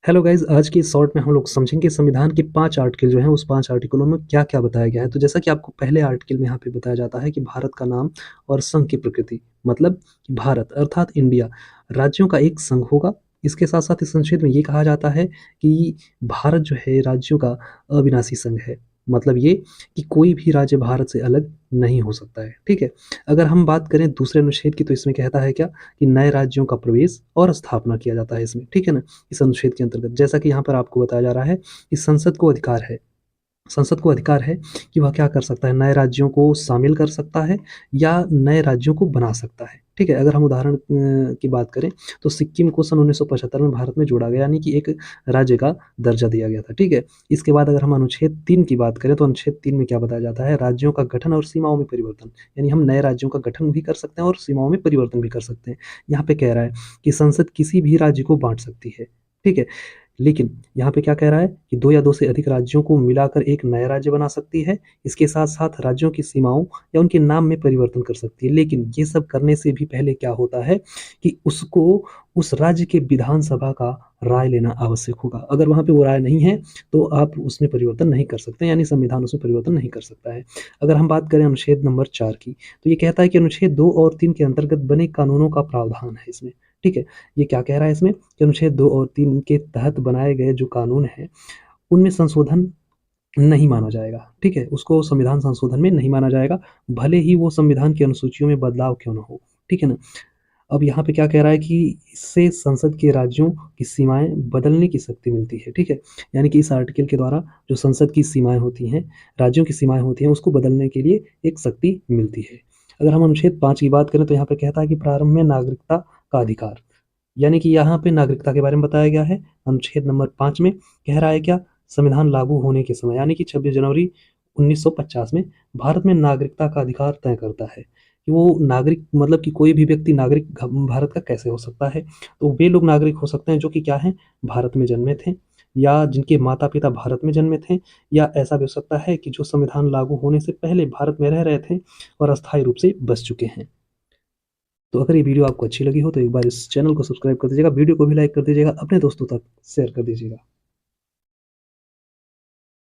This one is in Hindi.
हेलो गाइज, आज की इस शॉर्ट में हम लोग समझेंगे संविधान के 5 आर्टिकल जो हैं, उस 5 आर्टिकलों में क्या-क्या बताया गया है। तो जैसा कि आपको पहले आर्टिकल में यहाँ पे बताया जाता है कि भारत का नाम और संघ की प्रकृति, मतलब भारत अर्थात इंडिया राज्यों का एक संघ होगा। इसके साथ-साथ इस संक्षेप में ये कहा जाता है कि भारत जो है राज्यों का अविनाशी संघ है। मतलब ये कि कोई भी राज्य भारत से अलग नहीं हो सकता है, ठीक है? अगर हम बात करें दूसरे अनुच्छेद की, तो इसमें कहता है क्या कि नए राज्यों का प्रवेश और स्थापना किया जाता है इसमें, ठीक है ना? इस अनुच्छेद के अंतर्गत जैसा कि यहाँ पर आपको बताया जा रहा है कि संसद को अधिकार है कि वह क्या कर सकता है, नए राज्यों को शामिल कर सकता है या नए राज्यों को बना सकता है, ठीक है? अगर हम उदाहरण की बात करें तो सिक्किम को सन 1975 में भारत में जोड़ा गया, यानी कि एक राज्य का दर्जा दिया गया था, ठीक है? इसके बाद अगर हम अनुच्छेद 3 की बात करें तो अनुच्छेद 3 में क्या बताया जाता है, राज्यों का गठन और सीमाओं में परिवर्तन, यानी हम नए राज्यों का गठन भी कर सकते हैं और सीमाओं में परिवर्तन भी कर सकते हैं। यहाँ पे कह रहा है कि संसद किसी भी राज्य को बाँट सकती है, ठीक है? लेकिन यहाँ पे क्या कह रहा है कि 2 या 2 से अधिक राज्यों को मिलाकर एक नया राज्य बना सकती है। इसके साथ-साथ राज्यों की सीमाओं या उनके नाम में परिवर्तन कर सकती है। लेकिन ये सब करने से भी पहले क्या होता है कि उसको उस राज्य के विधानसभा का राय लेना आवश्यक होगा। अगर वहाँ पे वो राय नहीं है, तो आप उसमें परिवर्तन नहीं कर सकते, यानी संविधान उसमें परिवर्तन नहीं कर सकता है। अगर हम बात करें अनुच्छेद नंबर 4 की, तो ये कहता है कि अनुच्छेद 2 और 3 के अंतर्गत बने कानूनों का प्रावधान है इसमें, ठीक है? ये क्या कह रहा है इसमें कि अनुच्छेद 2 और 3 के तहत बनाए गए जो कानून हैं, उनमें संशोधन नहीं माना जाएगा, ठीक है? उसको संविधान संशोधन में नहीं माना जाएगा, भले ही वो संविधान की अनुसूचियों में बदलाव क्यों ना हो, ठीक है ना? अब यहाँ पे क्या कह रहा है कि इससे संसद के राज्यों की सीमाएँ बदलने की शक्ति मिलती है, ठीक है? यानी कि इस आर्टिकल के द्वारा जो संसद की सीमाएँ होती हैं, राज्यों की सीमाएँ होती हैं, उसको बदलने के लिए एक शक्ति मिलती है। अगर हम अनुच्छेद 5 की बात करें तो यहाँ पे कहता है कि प्रारंभ में नागरिकता का अधिकार, यानी कि यहाँ पे नागरिकता के बारे में बताया गया है। अनुच्छेद नंबर 5 में कह रहा है क्या, संविधान लागू होने के समय यानी कि 26 जनवरी 1950 में भारत में नागरिकता का अधिकार तय करता है कि वो नागरिक, मतलब कि कोई भी व्यक्ति नागरिक भारत का कैसे हो सकता है। तो वे लोग नागरिक हो सकते हैं जो कि क्या हैं, भारत में जन्मे थे या जिनके माता पिता भारत में जन्मे थे, या ऐसा भी हो सकता है कि जो संविधान लागू होने से पहले भारत में रह रहे थे और अस्थायी रूप से बस चुके हैं। तो अगर ये वीडियो आपको अच्छी लगी हो तो एक बार इस चैनल को सब्सक्राइब कर दीजिएगा, वीडियो को भी लाइक कर दीजिएगा, अपने दोस्तों तक शेयर कर दीजिएगा।